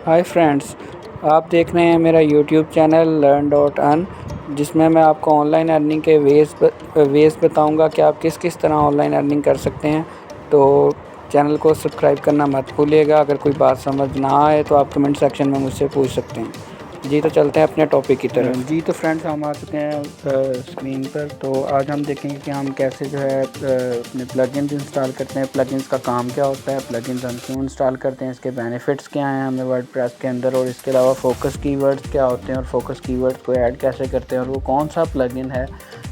Hi friends, आप देख रहे हैं मेरा यूट्यूब चैनल लर्न.अर्न, जिसमें मैं आपको ऑनलाइन अर्निंग के वेज़ बताऊंगा कि आप किस किस तरह ऑनलाइन अर्निंग कर सकते हैं। तो चैनल को सब्सक्राइब करना मत भूलिएगा। अगर कोई बात समझ ना आए तो आप कमेंट सेक्शन में मुझसे पूछ सकते हैं। जी तो चलते हैं अपने टॉपिक की तरफ। जी तो फ्रेंड्स, हम आ चुके हैं स्क्रीन पर। तो आज हम देखेंगे कि हम कैसे जो है अपने प्लगइन्स इंस्टॉल करते हैं, प्लगइन्स का काम क्या होता है, प्लगइन्स हम क्यों इंस्टॉल करते हैं, इसके बेनिफिट्स क्या हैं हमें वर्डप्रेस के अंदर, और इसके अलावा फोकस कीवर्ड्स क्या होते हैं और फोकस कीवर्ड्स को ऐड कैसे करते हैं, और वो कौन सा प्लगइन है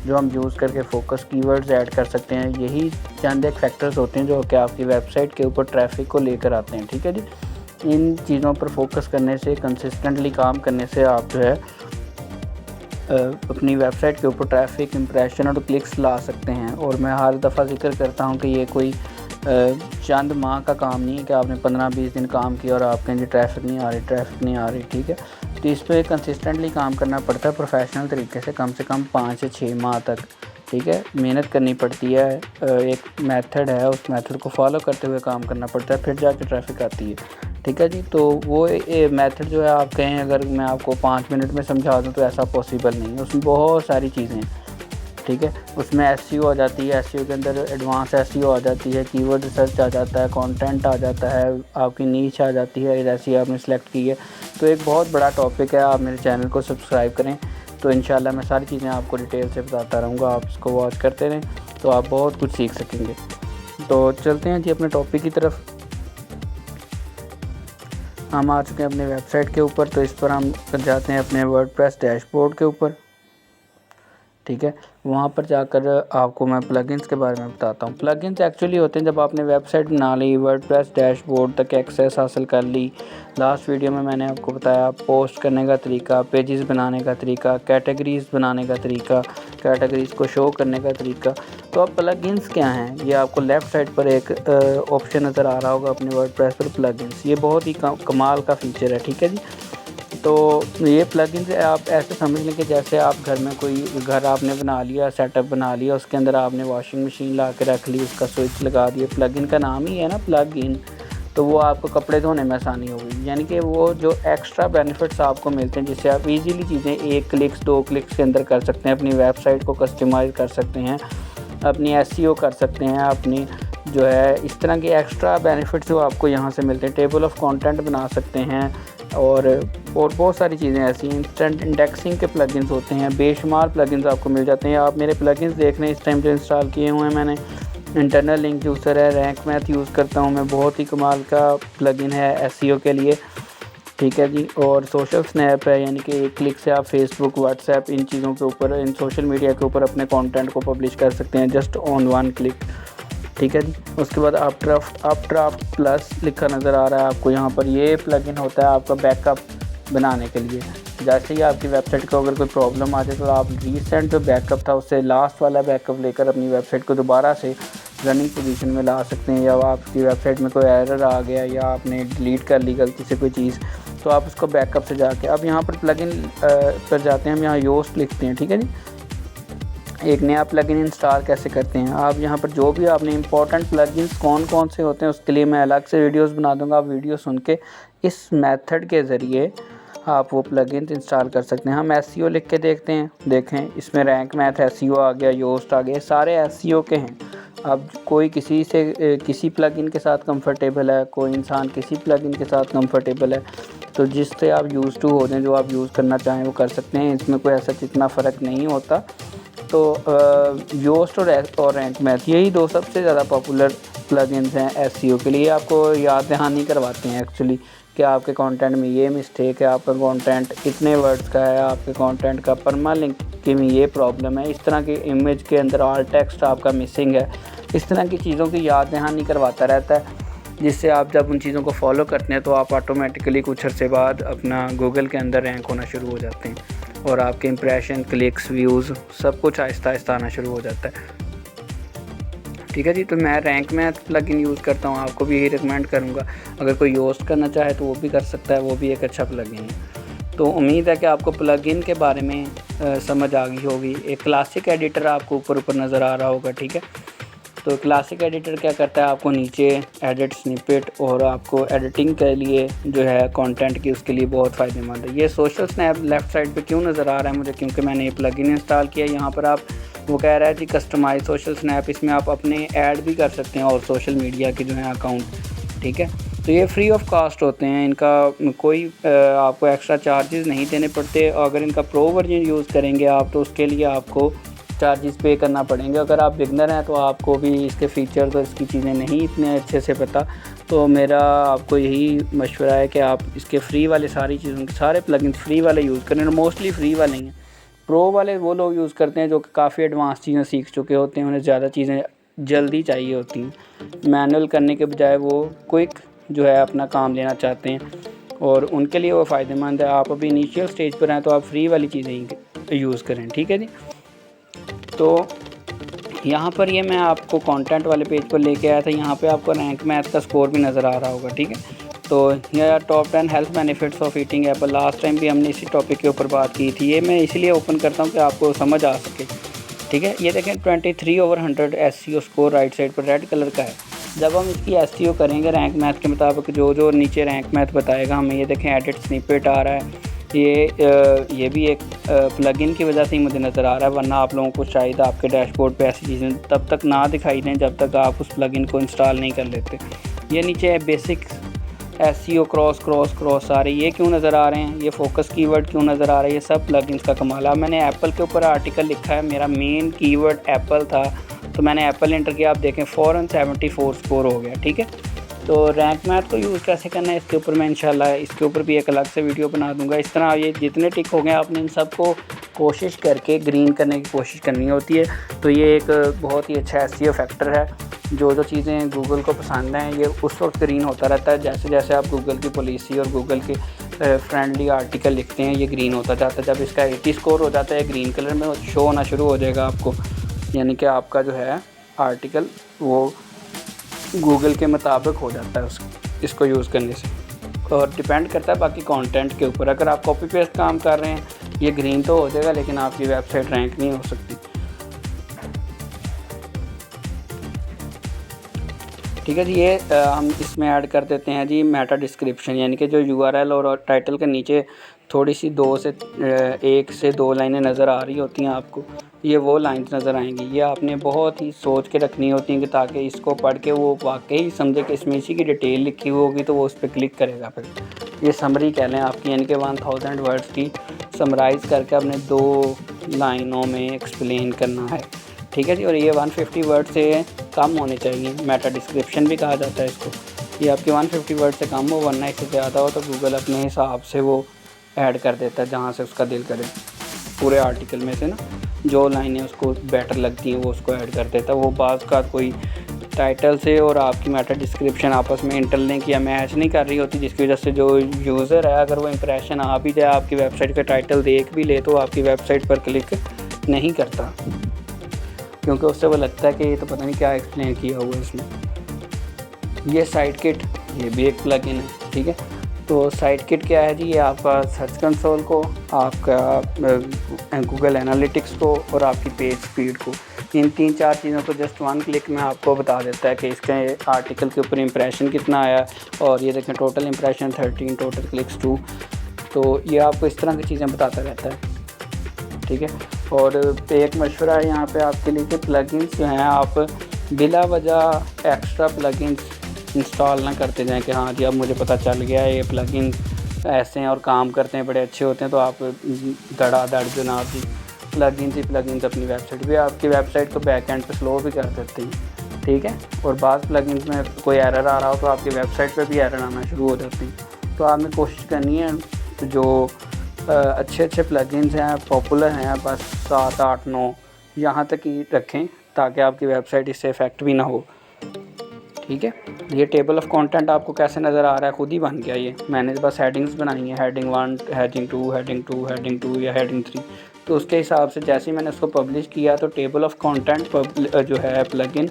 जो हम यूज़ करके फोकस कीवर्ड्स ऐड कर सकते हैं। यही चंद एक फैक्टर्स होते हैं जो कि आपकी वेबसाइट के ऊपर ट्रैफिक को लेकर आते हैं। ठीक है जी, इन चीज़ों पर फोकस करने से, कंसिस्टेंटली काम करने से आप जो है अपनी वेबसाइट के ऊपर ट्रैफिक, इंप्रेशन और क्लिक्स ला सकते हैं। और मैं हर दफ़ा जिक्र करता हूं कि ये कोई चंद माह का काम नहीं है कि आपने 15-20 दिन काम किया और आपके अंदर ट्रैफिक नहीं आ रही। ठीक है, तो इस पर कंसिस्टेंटली काम करना पड़ता है प्रोफेशनल तरीके से कम 5 से 6 माह तक। ठीक है, मेहनत करनी पड़ती है, एक मेथड है, उस मेथड को फॉलो करते हुए काम करना पड़ता है, फिर जाके ट्रैफिक आती है। ठीक है जी, तो वो मेथड जो है, आप कहें अगर मैं आपको 5 मिनट में समझा दूं तो ऐसा पॉसिबल नहीं है। उसमें बहुत सारी चीज़ें हैं। ठीक है, उसमें एसईओ आ जाती है, एसईओ के अंदर एडवांस एसईओ आ जाती है, कीवर्ड रिसर्च आ जाता है, कंटेंट आ जाता है, आपकी नीच आ जाती है जैसी आपने सेलेक्ट की है। तो एक बहुत बड़ा टॉपिक है। आप मेरे चैनल को सब्सक्राइब करें तो इंशाल्लाह मैं सारी चीज़ें आपको डिटेल से बताता रहूँगा। आप इसको वॉच करते रहें तो आप बहुत कुछ सीख सकेंगे। तो चलते हैं जी अपने टॉपिक की तरफ। हम आ चुके हैं अपने वेबसाइट के ऊपर, तो इस पर हम जाते हैं अपने वर्डप्रेस डैशबोर्ड के ऊपर। ठीक है, वहाँ पर जाकर आपको मैं प्लगइन्स के बारे में बताता हूँ। प्लगइन्स एक्चुअली होते हैं जब आपने वेबसाइट बना ली, वर्डप्रेस डैशबोर्ड तक एक्सेस हासिल कर ली। लास्ट वीडियो में मैंने आपको बताया पोस्ट करने का तरीका, पेजेस बनाने का तरीका, कैटेगरीज़ बनाने का तरीका, कैटेगरीज़ को शो करने का तरीका। तो अब प्लगइन्स क्या हैं, ये आपको लेफ़्ट साइड पर एक ऑप्शन नज़र आ रहा होगा अपने वर्डप्रेस पर, प्लगइन्स। ये बहुत ही कमाल का फ़ीचर है। ठीक है जी, तो ये प्लगइन्स आप ऐसे समझ लें कि जैसे आप घर में कोई घर आपने बना लिया, सेटअप बना लिया, उसके अंदर आपने वॉशिंग मशीन ला के रख ली, उसका स्विच लगा दिया। प्लगइन का नाम ही है ना प्लग इन, तो वो आपको कपड़े धोने में आसानी होगी। यानी कि वो जो एक्स्ट्रा बेनिफिट्स आपको मिलते हैं, जिससे आप इजीली चीज़ें 1 क्लिक्स 2 क्लिक्स के अंदर कर सकते हैं, अपनी वेबसाइट को कस्टमाइज़ कर सकते हैं, अपनी एसईओ कर सकते हैं, अपनी जो है इस तरह के एक्स्ट्रा बेनिफिट्स जो आपको यहाँ से मिलते हैं। टेबल ऑफ कंटेंट बना सकते हैं और बहुत सारी चीज़ें ऐसी। इंस्टेंट इंडेक्सिंग के प्लगइन्स होते हैं, बेशुमार प्लगइन्स आपको मिल जाते हैं। आप मेरे प्लगइन्स देख रहे हैं इस टाइम जो इंस्टॉल किए हुए हैं मैंने। इंटरनल लिंक यूज़र है, रैंक मैथ यूज़ करता हूँ मैं, बहुत ही कमाल का प्लगइन है एसईओ के लिए। ठीक है जी, और सोशल स्नैप है, यानी कि 1 क्लिक से आप फेसबुक, व्हाट्सएप, इन चीज़ों के ऊपर, इन सोशल मीडिया के ऊपर अपने कंटेंट को पब्लिश कर सकते हैं जस्ट ऑन 1 क्लिक। ठीक है जी, उसके बाद अपड्राफ्ट प्लस लिखा नज़र आ रहा है आपको यहाँ पर। ये प्लगइन होता है आपका बैकअप बनाने के लिए। जैसे ही आपकी वेबसाइट को अगर कोई प्रॉब्लम आ जाए तो आप रिसेंट जो बैकअप था उससे लास्ट वाला बैकअप लेकर अपनी वेबसाइट को दोबारा से रनिंग पोजीशन में ला सकते हैं। या आपकी वेबसाइट में कोई एरर आ गया या आपने डिलीट कर ली गलती से कोई चीज़, तो आप उसको बैकअप से जाके अब यहाँ पर प्लगइन पर जाते हैं। हम यहाँ योस्ट लिखते हैं। ठीक है जी, एक नया प्लगइन इंस्टॉल कैसे करते हैं। आप यहाँ पर जो भी आपने इंपॉर्टेंट प्लगइन्स कौन से होते हैं उसके लिए मैं अलग से वीडियोस बना दूंगा। आप वीडियो सुन के इस मेथड के ज़रिए आप वो प्लगइन्स इंस्टॉल कर सकते हैं। हम एसईओ लिख के देखते हैं, देखें इसमें रैंक मैथ एसईओ आ गया, योस्ट आ गया, सारे एसईओ के हैं। अब कोई किसी प्लगइन के साथ कंफर्टेबल है, कोई इंसान किसी प्लगइन के साथ कंफर्टेबल है, तो जिससे आप यूज़ टू हो जाएं, जो आप यूज़ करना चाहें वो कर सकते हैं। इसमें कोई ऐसा इतना फ़र्क नहीं होता। तो योस्ट और रैंक मैथ, यही 2 सबसे ज़्यादा पॉपुलर प्लगइन्स हैं एसईओ के लिए। आपको याद दहानी करवाते हैं एक्चुअली कि आपके कंटेंट में ये मिस्टेक है, आपका कंटेंट इतने वर्ड्स का है, आपके कंटेंट का परमालिंक में ये प्रॉब्लम है, इस तरह की इमेज के अंदर ऑल टेक्स्ट आपका मिसिंग है। इस तरह की चीज़ों की याद दहानी करवाता रहता है, जिससे आप जब उन चीज़ों को फॉलो करते हैं तो आप ऑटोमेटिकली कुछ अर्से बाद अपना गूगल के अंदर रैंक होना शुरू हो जाते हैं और आपके इंप्रेशन, क्लिक्स, व्यूज़ सब कुछ आहिस्ता आहिस्ता आना शुरू हो जाता है। ठीक है जी, तो मैं रैंक मैथ प्लगइन यूज़ करता हूँ, आपको भी यही रिकमेंड करूँगा। अगर कोई योस्ट करना चाहे तो वो भी कर सकता है, वो भी एक अच्छा प्लगइन है। तो उम्मीद है कि आपको प्लगइन के बारे में समझ आ गई होगी। एक क्लासिक एडिटर आपको ऊपर नज़र आ रहा होगा। ठीक है, तो क्लासिक एडिटर क्या करता है, आपको नीचे एडिट स्निपेट और आपको एडिटिंग के लिए जो है कंटेंट की, उसके लिए बहुत फ़ायदेमंद है। ये सोशल स्नैप लेफ़्ट साइड पे क्यों नज़र आ रहा है मुझे, क्योंकि मैंने ये प्लगइन इंस्टॉल किया है। यहाँ पर आप वो कह रहा है जी कस्टमाइज सोशल स्नैप, इसमें आप अपने ऐड भी कर सकते हैं और सोशल मीडिया के जो है अकाउंट। ठीक है, तो ये फ्री ऑफ कास्ट होते हैं, इनका कोई आपको एक्स्ट्रा चार्जेस नहीं देने पड़ते। अगर इनका प्रो वर्जन यूज़ करेंगे आप तो उसके लिए आपको चार्जेस पे करना पड़ेंगे। अगर आप बिगनर हैं तो आपको भी इसके फ़ीचर्स और इसकी चीज़ें नहीं इतने अच्छे से पता, तो मेरा आपको यही मशवरा है कि आप इसके फ्री वाले सारी चीज़ों के सारे प्लगइन्स फ्री वाले यूज़ करें। मोस्टली फ्री वाले हैं। प्रो वाले वो लोग यूज़ करते हैं जो कि काफ़ी एडवांस चीज़ें सीख चुके होते हैं, उन्हें ज़्यादा चीज़ें जल्दी चाहिए होती हैं। मैनुअल करने के बजाय वो क्विक जो है अपना काम लेना चाहते हैं और उनके लिए वो फ़ायदेमंद है। आप अभी इनिशियल स्टेज पर हैं तो आप फ्री वाली चीज़ें ही यूज़ करें। ठीक है जी, तो यहाँ पर ये मैं आपको कंटेंट वाले पेज पर लेके आया था। यहाँ पे आपको रैंक मैथ का स्कोर भी नज़र आ रहा होगा। ठीक है, तो यह top 10 health benefits of eating Apple. Last time भी हमने इसी टॉपिक के ऊपर बात की थी। ये मैं इसीलिए ओपन करता हूँ कि आपको समझ आ सके। ठीक है, ये देखें 23/100 SEO स्कोर राइट साइड पर रेड कलर का है। जब हम इसकी SEO करेंगे रैंक मैथ के मुताबिक, जो नीचे रैंक मैथ बताएगा हमें, ये देखें एडिट स्निपेट आ रहा है। ये भी एक प्लगइन की वजह से ही मुझे नज़र आ रहा है, वरना आप लोगों को शायद आपके डैशबोर्ड पे ऐसी चीज़ें तब तक ना दिखाई दें जब तक आप उस प्लगइन को इंस्टॉल नहीं कर लेते। ये नीचे बेसिक SEO क्रॉस सारे ये क्यों नज़र आ रहे हैं, ये फोकस कीवर्ड क्यों नज़र आ रहा है, ये सब प्लगइन्स का कमाल है। मैंने एप्पल के ऊपर आर्टिकल लिखा है, मेरा मेन कीवर्ड एप्पल था, तो मैंने एप्पल एंटर किया। आप देखें फ़ौरन 74 स्कोर हो गया। ठीक है, तो रैंक मैथ को यूज़ कैसे करना है इसके ऊपर मैं इंशाल्लाह इसके ऊपर भी एक अलग से वीडियो बना दूंगा। इस तरह ये जितने टिक हो गए आपने इन सब को कोशिश करके ग्रीन करने की कोशिश करनी होती है। तो ये एक बहुत ही अच्छा SEO फैक्टर है। जो चीज़ें गूगल को पसंद हैं ये उस वक्त ग्रीन होता रहता है, जैसे जैसे आप गूगल की पॉलिसी और गूगल के फ्रेंडली आर्टिकल लिखते हैं ये ग्रीन होता जाता है। जब इसका 80 स्कोर हो जाता है ग्रीन कलर में शो होना शुरू हो जाएगा आपको, यानी कि आपका जो है आर्टिकल वो गूगल के मुताबिक हो जाता है इसको यूज़ करने से। और डिपेंड करता है बाकी कंटेंट के ऊपर। अगर आप कॉपी पेस्ट काम कर रहे हैं ये ग्रीन तो हो जाएगा, लेकिन आपकी वेबसाइट रैंक नहीं हो सकती। ठीक है जी, ये हम इसमें ऐड कर देते हैं जी मेटा डिस्क्रिप्शन, यानी कि जो URL और टाइटल के नीचे थोड़ी सी 1 से 2 लाइनें नज़र आ रही होती हैं आपको, ये वो लाइन्स नज़र आएंगी। ये आपने बहुत ही सोच के रखनी होती हैं कि ताकि इसको पढ़ के वो वाकई समझे कि इसमें इसी की डिटेल लिखी हुई होगी तो वो उस पर क्लिक करेगा। फिर ये समरी कह लें आपकी, यानी कि 1000 वर्ड्स की समराइज़ करके अपने 2 लाइनों में एक्सप्लेन करना है। ठीक है जी, और ये 150 वर्ड से कम होने चाहिए। मेटा डिस्क्रिप्शन भी कहा जाता है इसको। ये आपके 150 वर्ड से कम हो, वरना इससे ज़्यादा हो तो गूगल अपने हिसाब से वो ऐड कर देता है जहाँ से उसका दिल करे। पूरे आर्टिकल में से ना जो लाइनें उसको बेटर लगती हैं वो उसको ऐड कर देता है। वो बाज़ का कोई टाइटल से और आपकी मेटा डिस्क्रिप्शन आपस में इंटरलिंक या मैच नहीं कर रही होती, जिसकी वजह से जो यूज़र है अगर वो इंप्रेशन आ भी जाए आपकी वेबसाइट का टाइटल देख भी ले तो आपकी वेबसाइट पर क्लिक नहीं करता, क्योंकि उससे वो लगता है कि ये तो पता नहीं क्या एक्सप्लेन किया हुआ है इसमें। ये साइट किट, ये भी एक प्लगइन है। ठीक है, तो साइट किट क्या है जी, ये आपका सर्च कंसोल को, आपका गूगल एनालिटिक्स को और आपकी पेज स्पीड को, इन 3-4 चीज़ों को जस्ट 1 क्लिक में आपको बता देता है कि इसके आर्टिकल के ऊपर इंप्रेशन कितना आया। और ये देखें टोटल इंप्रेशन 13, टोटल क्लिक्स 2। तो ये आपको इस तरह की चीज़ें बताता रहता है। ठीक है, और एक मशवरा है यहाँ पे आपके लिए कि प्लगइन्स जो हैं आप बिला वजह एक्स्ट्रा प्लगइन्स इंस्टॉल ना करते जाएं कि हाँ जी अब मुझे पता चल गया है ये प्लगइन ऐसे हैं और काम करते हैं, बड़े अच्छे होते हैं, तो आप धड़ाधड़ जनाब जी प्लगइन्स अपनी वेबसाइट पे आपकी वेबसाइट को बैक एंड पे स्लो भी कर देते हैं। ठीक है, और बाज़ प्लगइन्स में कोई एरर आ रहा हो तो आपकी वेबसाइट पे भी एरर आना शुरू हो जाती हैं। तो आपने कोशिश करनी है जो अच्छे प्लगइन्स हैं पॉपुलर हैं बस 7, 8, 9 यहाँ तक ही रखें ताकि आपकी वेबसाइट इससे इफ़ेक्ट भी ना हो। ठीक है, ये टेबल ऑफ कंटेंट आपको कैसे नज़र आ रहा है, खुद ही बन गया। ये मैंने बस हेडिंग्स बनाई हैं, हेडिंग 1, हेडिंग 2, हेडिंग 2 या हेडिंग 3। तो उसके हिसाब से जैसे ही मैंने उसको पब्लिश किया तो टेबल ऑफ कंटेंट जो है प्लगइन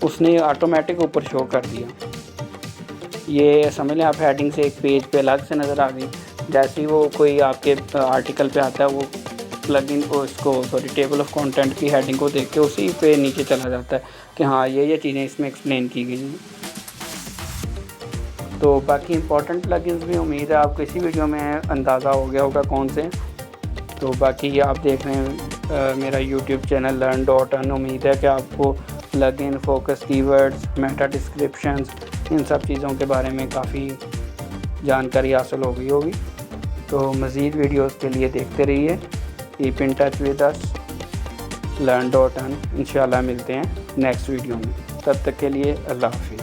उसने ऑटोमेटिक ऊपर शो कर दिया। ये समझ लें आप हेडिंग से एक पेज पे अलग से नज़र आ गई। जैसे ही वो कोई आपके आर्टिकल पे आता है वो प्लगइन को इसको टेबल ऑफ कंटेंट की हेडिंग को देख के उसी पे नीचे चला जाता है कि हाँ ये चीज़ें इसमें एक्सप्लेन की गई हैं। तो बाकी इंपॉर्टेंट प्लगइन्स भी उम्मीद है आपको इसी वीडियो में अंदाज़ा हो गया होगा कौन से। तो बाकी आप देख रहे हैं मेरा यूट्यूब चैनल लर्न.अर्न। उम्मीद है कि आपको plugin, focus keywords, meta descriptions, इन सब चीज़ों के बारे में काफ़ी जानकारी हासिल हो गई होगी। तो मज़ीद वीडियोस के लिए देखते रहिए। Keep in touch with us, learn earn. इंशाल्लाह मिलते हैं नेक्स्ट वीडियो में। तब तक के लिए अल्लाह हाफिज़।